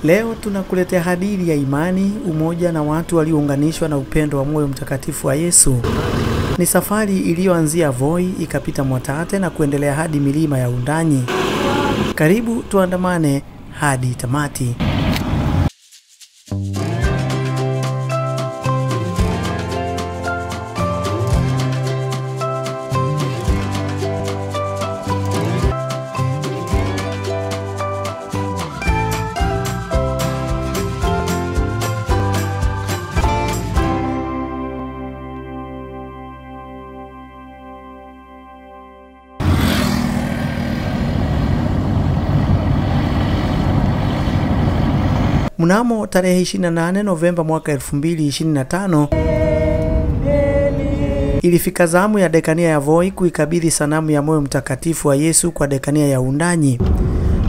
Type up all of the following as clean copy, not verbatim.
Leo tunakuletea hadithi ya imani, umoja na watu waliounganishwa na upendo wa moyo mtakatifu wa Yesu. Ni safari iliyoanzia Voi, ikapita Mwatate na kuendelea hadi milima ya Undanyi. Karibu tuandamane hadi tamati. Mnamo tarehe 28 Novemba mwaka 2025 ilifika zamu ya dekania ya Voi kuikabidhi sanamu ya moyo mtakatifu wa Yesu kwa dekania ya Undanyi.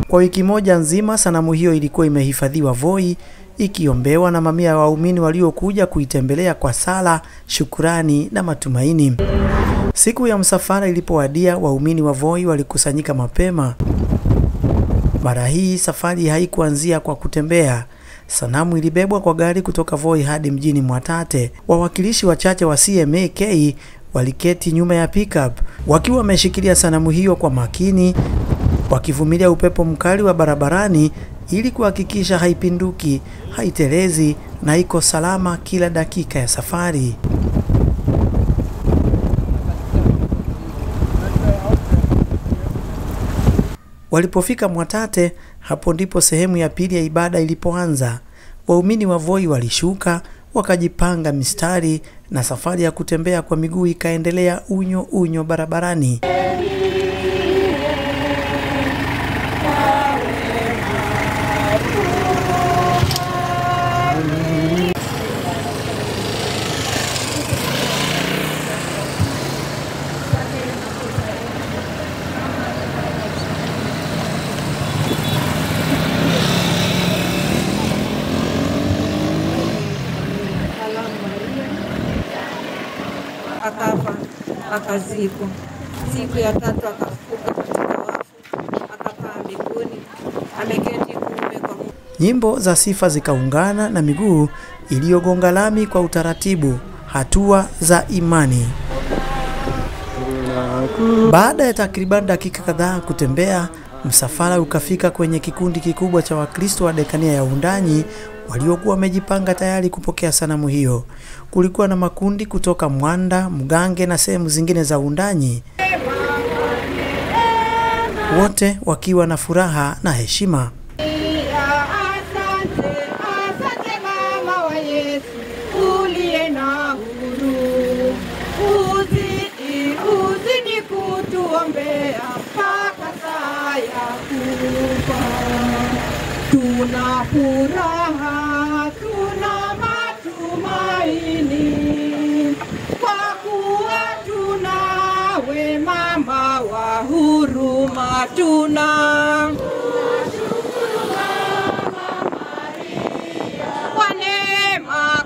Kwa wiki moja nzima sanamu hiyo ilikuwa imehifadhiwa Voi, ikiombewa na mamia ya waumini waliokuja kuitembelea kwa sala, shukurani na matumaini. Siku ya msafara ilipowadia, waumini wa Voi walikusanyika mapema. Mara hii safari haikuanzia kwa kutembea. Sanamu ilibebwa kwa gari kutoka Voi hadi mjini Mwatate. Wawakilishi wachache wa CMAK waliketi nyuma ya pickup wakiwa wameshikilia sanamu hiyo kwa makini, wakivumilia upepo mkali wa barabarani ili kuhakikisha haipinduki, haitelezi na iko salama kila dakika ya safari. Walipofika Mwatate, hapo ndipo sehemu ya pili ya ibada ilipoanza. Waumini wa Voi walishuka, wakajipanga mistari na safari ya kutembea kwa miguu ikaendelea unyo barabarani. Akafa, akazikwa. Siku ya tatu akafufuka katika wafu, akapaa mbinguni, ameketi kuume kwa Mungu. Nyimbo za sifa zikaungana na miguu iliyogonga lami kwa utaratibu, hatua za imani. Baada ya takriban dakika kadhaa kutembea, msafara ukafika kwenye kikundi kikubwa cha Wakristo wa dekania ya Undanyi waliokuwa wamejipanga tayari kupokea sanamu hiyo. Kulikuwa na makundi kutoka Mwanda, Mgange na sehemu zingine za Undanyi, wote wakiwa na furaha na heshima. Asante mama wa Yesu, uliye na huru, uzidi kutuombea mpaka saa ya kufa. Tuna furaha, tuna matumaini, kwa kuwa tunawe mama wa huruma. Kwa neema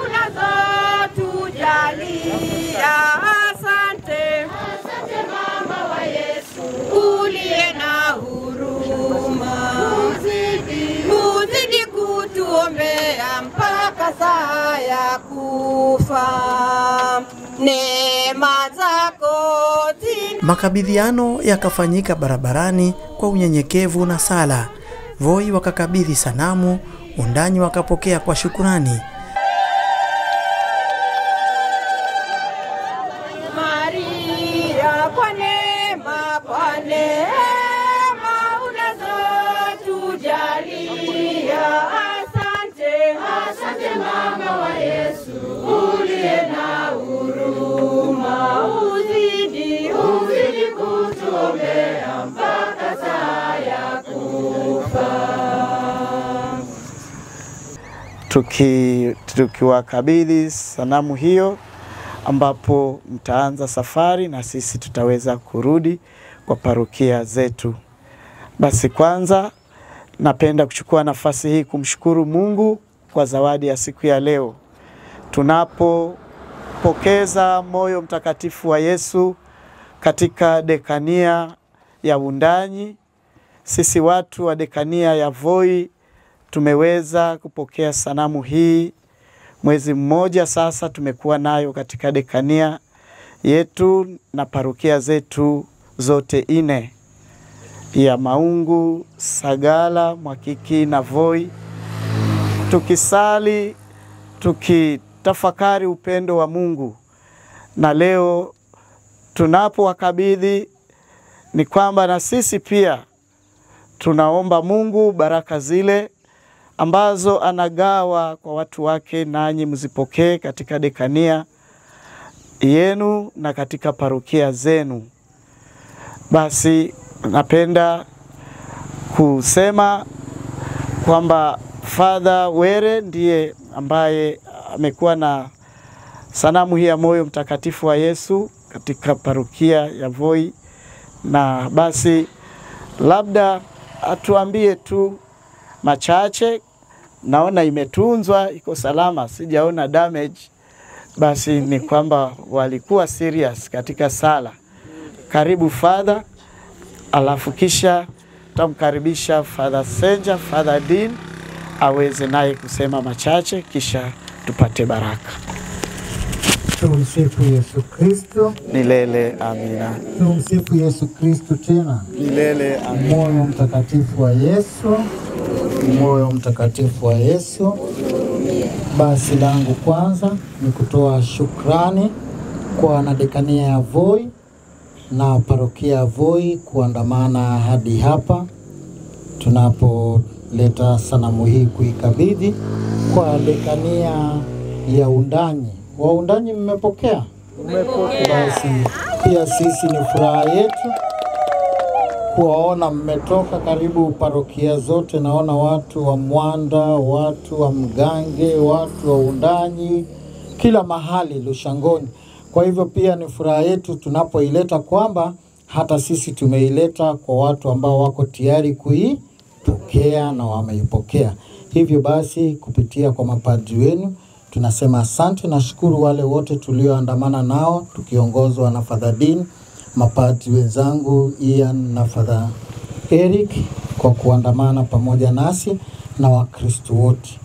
unazotujalia. Asante mama wa Yesu, uliye na huruma, uzidi kutuombea mpaka saa ya kufa. Neema zako Makabidhiano yakafanyika barabarani kwa unyenyekevu na sala. Voi wakakabidhi sanamu, Undanyi wakapokea kwa shukurani. Maria, kwa neema unazotujalia. Asante mama wa Yesu, uliye na huruma, uzidi kutuombea mpaka saa ya kufa. Tukiwakabidhi sanamu hiyo, ambapo mtaanza safari na sisi tutaweza kurudi kwa parokia zetu. Basi kwanza napenda kuchukua nafasi hii kumshukuru Mungu kwa zawadi ya siku ya leo. Tunapopokeza moyo mtakatifu wa Yesu katika dekania ya Undanyi, sisi watu wa dekania ya Voi tumeweza kupokea sanamu hii. Mwezi mmoja sasa tumekuwa nayo katika dekania yetu na parokia zetu zote 4 ya Maungu, Sagala, Mwakiki na Voi. Tukisali, tukitafakari upendo wa Mungu. Na leo tunapowakabidhi ni kwamba na sisi pia tunaomba Mungu baraka zile ambazo anagawa kwa watu wake, nanyi mzipokee katika dekania yenu na katika parokia zenu. Basi napenda kusema kwamba Father Were ndiye ambaye amekuwa na sanamu hii ya moyo mtakatifu wa Yesu katika parokia ya Voi, na basi labda atuambie tu machache. Naona imetunzwa, iko salama, sijaona damage. Basi ni kwamba walikuwa serious katika sala. Karibu Father, alafu kisha tutamkaribisha Father Senja, Father Dean aweze naye kusema machache, kisha tupate baraka. Tumsifu Yesu Kristo. Milele amina. Tumsifu Yesu Kristo tena. Milele amina. Moyo mtakatifu wa Yesu. Moyo mtakatifu wa Yesu. Basi langu kwanza ni kutoa shukrani kwa wanadekania ya Voi na parokia ya Voi kuandamana hadi hapa tunapoleta sanamu hii kuikabidhi kwa dekania ya Undanyi. Wa Undanyi mmepokea? Mmepokea. Basi pia sisi ni furaha yetu kuwaona mmetoka karibu parokia zote. Naona watu wa Mwanda, watu wa Mgange, watu wa Undanyi, kila mahali Lushangoni. Kwa hivyo pia ni furaha yetu tunapoileta kwamba hata sisi tumeileta kwa watu ambao wako tayari kuipokea na wameipokea. Hivyo basi kupitia kwa mapadri wenu tunasema asante na shukuru wale wote tulioandamana nao tukiongozwa na Father Dean, mapadri wenzangu Ian na Father Eric kwa kuandamana pamoja nasi na Wakristo wote.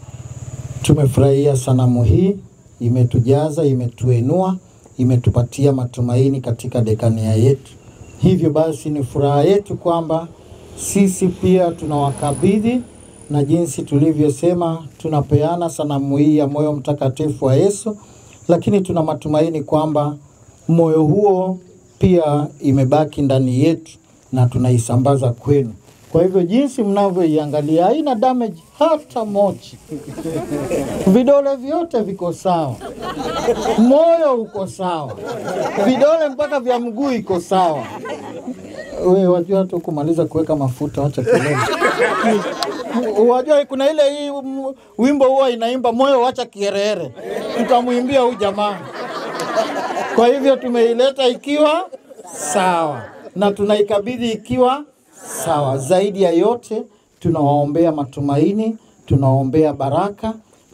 Tumefurahia sanamu hii, imetujaza, imetuinua, imetupatia matumaini katika dekania yetu. Hivyo basi ni furaha yetu kwamba sisi pia tunawakabidhi, na jinsi tulivyosema tunapeana sanamu hii ya moyo mtakatifu wa Yesu, lakini tuna matumaini kwamba moyo huo pia imebaki ndani yetu na tunaisambaza kwenu. Kwa hivyo jinsi mnavyoiangalia haina damage hata moja. Vidole vyote viko sawa. Moyo uko sawa. Vidole mpaka vya mguu iko sawa. Wewe wajua tu kumaliza kuweka mafuta, acha kelele. Wajua kuna ile hii wimbo huwa inaimba moyo acha kierere. Tutamuimbia huyu jamaa. Kwa hivyo tumeileta ikiwa sawa na tunaikabidhi ikiwa sawa. Zaidi ya yote tunawaombea matumaini, tunawaombea baraka,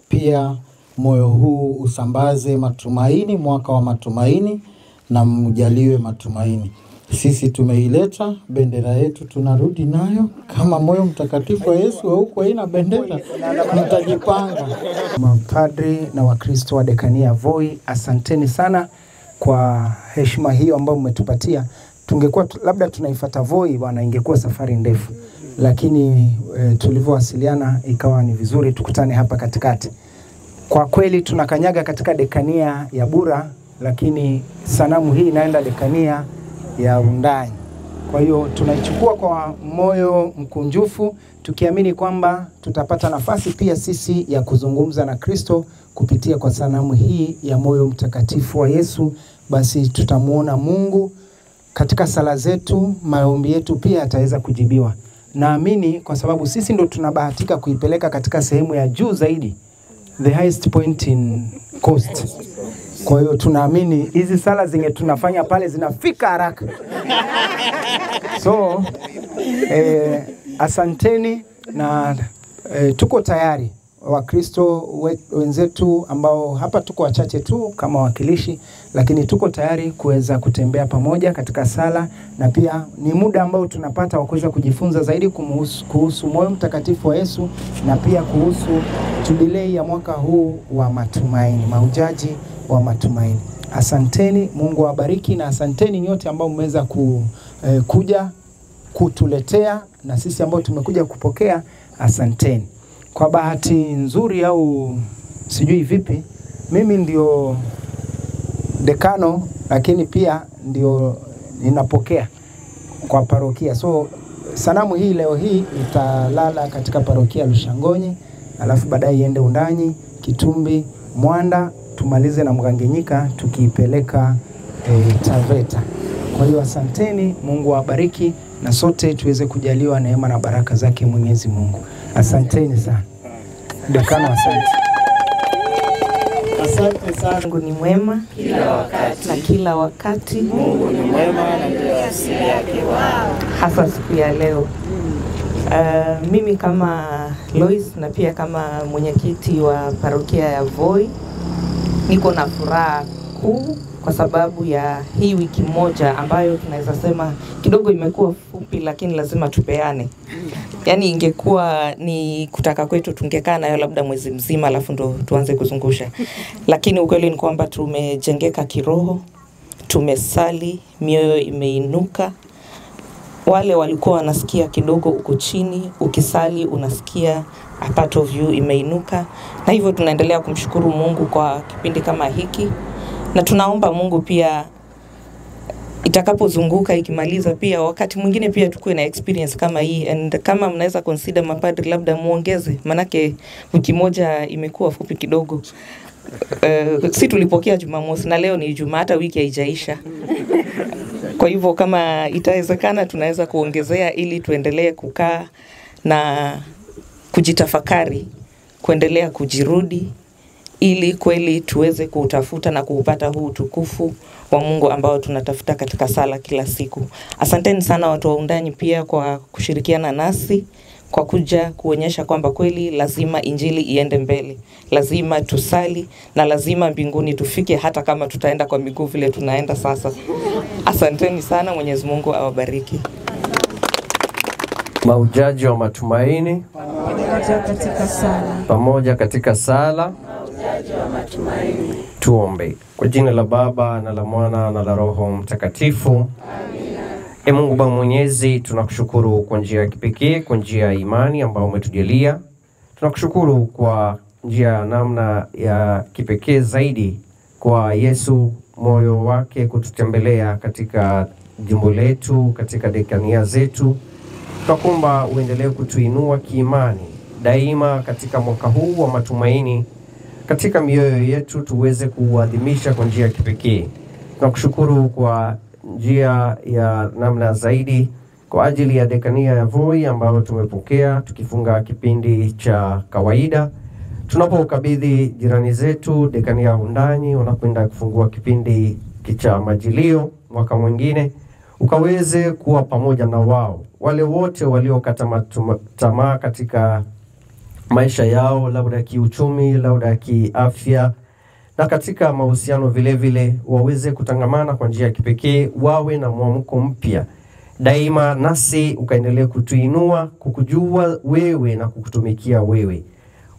pia moyo huu usambaze matumaini, mwaka wa matumaini, na mjaliwe matumaini. Sisi tumeileta, bendera yetu tunarudi nayo. Kama moyo mtakatifu wa Yesu huko haina bendera, mtajipanga. Mapadri na Wakristo wa dekania Voi, asanteni sana kwa heshima hiyo ambayo mmetupatia. Tungekuwa labda tunaifuata Voi bwana, ingekuwa safari ndefu, lakini tulivyowasiliana ikawa ni vizuri tukutane hapa katikati. Kwa kweli tunakanyaga katika dekania ya Bura, lakini sanamu hii inaenda dekania ya Undanyi. Kwa hiyo tunaichukua kwa moyo mkunjufu, tukiamini kwamba tutapata nafasi pia sisi ya kuzungumza na Kristo kupitia kwa sanamu hii ya moyo mtakatifu wa Yesu. Basi tutamuona Mungu katika sala zetu, maombi yetu pia ataweza kujibiwa. Naamini kwa sababu sisi ndo tunabahatika kuipeleka katika sehemu ya juu zaidi, the highest point in coast. Kwa hiyo tunaamini hizi sala zinge tunafanya pale zinafika haraka. So asanteni na tuko tayari Wakristo wenzetu ambao hapa tuko wachache tu kama wakilishi, lakini tuko tayari kuweza kutembea pamoja katika sala, na pia ni muda ambao tunapata wa kuweza kujifunza zaidi kuhusu moyo mtakatifu wa Yesu, na pia kuhusu jubilei ya mwaka huu wa matumaini, mahujaji wa matumaini. Asanteni, Mungu awabariki, na asanteni nyote ambao mmeweza kuja kutuletea, na sisi ambao tumekuja kupokea, asanteni. Kwa bahati nzuri au sijui vipi, mimi ndio dekano, lakini pia ndio ninapokea kwa parokia. So sanamu hii leo hii italala katika parokia Lushangonyi, alafu baadaye iende Undanyi, Kitumbi, Mwanda, tumalize na Mgangenyika tukiipeleka Taveta. Kwa hiyo asanteni, Mungu awabariki, na sote tuweze kujaliwa neema na baraka zake Mwenyezi Mungu. Asanteni sana. Dekano, asante. Asante sana. Mungu ni mwema kila wakati. na kila wakati. Mungu ni mwema na ndio asili yake. Hasa siku ya leo. Mimi kama Lois na pia kama mwenyekiti wa parokia ya Voi, niko na furaha kuu kwa sababu ya hii wiki moja ambayo tunaweza sema kidogo imekuwa fupi, lakini lazima tupeane. Yaani ingekuwa ni kutaka kwetu tungekaa nayo labda mwezi mzima alafu ndo tuanze kuzungusha. Lakini ukweli ni kwamba tumejengeka kiroho, tumesali, mioyo imeinuka. Wale walikuwa wanasikia kidogo uko chini, ukisali unasikia a part of you imeinuka. Na hivyo tunaendelea kumshukuru Mungu kwa kipindi kama hiki. Na tunaomba Mungu pia itakapozunguka ikimaliza pia wakati mwingine pia tukue na experience kama hii, and kama mnaweza consider mapadri labda muongeze, manake wiki moja imekuwa fupi kidogo. Si tulipokea Jumamosi na leo ni Ijumaa, hata wiki haijaisha. Kwa hivyo kama itawezekana tunaweza kuongezea ili tuendelee kukaa na kujitafakari, kuendelea kujirudi, ili kweli tuweze kutafuta na kuupata huu utukufu wa Mungu ambao tunatafuta katika sala kila siku. Asanteni sana watu wa Undanyi pia kwa kushirikiana nasi, kwa kuja kuonyesha kwamba kweli lazima injili iende mbele. Lazima tusali na lazima mbinguni tufike, hata kama tutaenda kwa miguu vile tunaenda sasa. Asanteni sana, Mwenyezi Mungu awabariki. Mahujaji wa matumaini pamoja katika sala. Tuombe. Kwa jina la Baba na la Mwana na la Roho Mtakatifu. Amina. Mungu Baba Mwenyezi, tunakushukuru kwa njia ya kipekee, kwa njia ya imani ambayo umetujalia. Tunakushukuru kwa njia ya namna ya kipekee zaidi kwa Yesu, moyo wake kututembelea katika jimbo letu, katika dekania zetu. Tunakuomba uendelee kutuinua kiimani daima katika mwaka huu wa matumaini, katika mioyo yetu tuweze kuadhimisha kwa njia ya kipekee. Tunakushukuru kwa njia ya namna zaidi kwa ajili ya dekania ya Voi ambayo tumepokea tukifunga kipindi cha kawaida. Tunapokabidhi jirani zetu dekania ya Undanyi wanakwenda kufungua kipindi cha majilio mwaka mwingine, ukaweze kuwa pamoja na wao, wale wote waliokata tamaa katika maisha yao, labda kiuchumi, labda kiafya, na katika mahusiano vile vile, waweze kutangamana kwa njia ya kipekee, wawe na mwamko mpya daima, nasi ukaendelee kutuinua, kukujua wewe na kukutumikia wewe.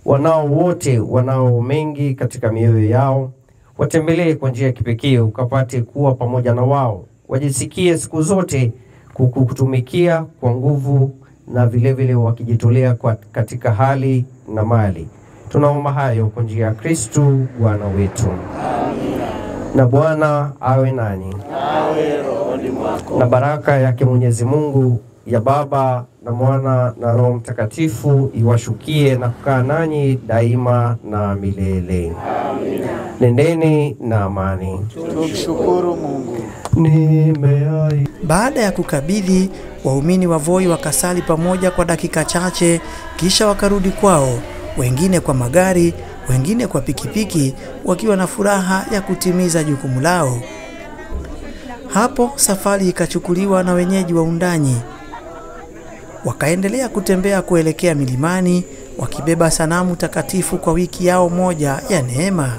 Wanao wote wanao mengi katika mioyo yao, watembelee kwa njia ya kipekee, ukapate kuwa pamoja na wao, wajisikie siku zote kukutumikia kwa nguvu na vile vile wakijitolea katika hali na mali. Tunaomba hayo kwa njia ya Kristo Bwana wetu. Amina. Na Bwana awe nanyi. Awe rohoni mwako. Na baraka yake Mwenyezi Mungu ya Baba na Mwana na Roho Mtakatifu iwashukie na kukaa nanyi daima na milele. Amina. Nendeni na amani. Tumshukuru Mungu. Baada ya kukabidhi, waumini wa Voi wakasali pamoja kwa dakika chache, kisha wakarudi kwao, wengine kwa magari, wengine kwa pikipiki, wakiwa na furaha ya kutimiza jukumu lao. Hapo safari ikachukuliwa na wenyeji wa Undanyi. Wakaendelea kutembea kuelekea milimani wakibeba sanamu takatifu kwa wiki yao moja ya neema.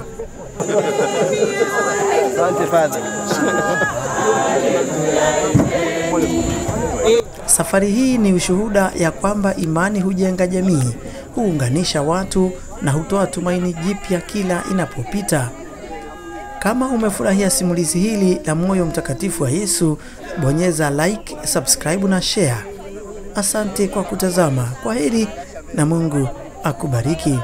Safari hii ni ushuhuda ya kwamba imani hujenga jamii, huunganisha watu na hutoa tumaini jipya kila inapopita. Kama umefurahia simulizi hili la moyo mtakatifu wa Yesu, bonyeza like, subscribe na share. Asante kwa kutazama. Kwaheri na Mungu akubariki.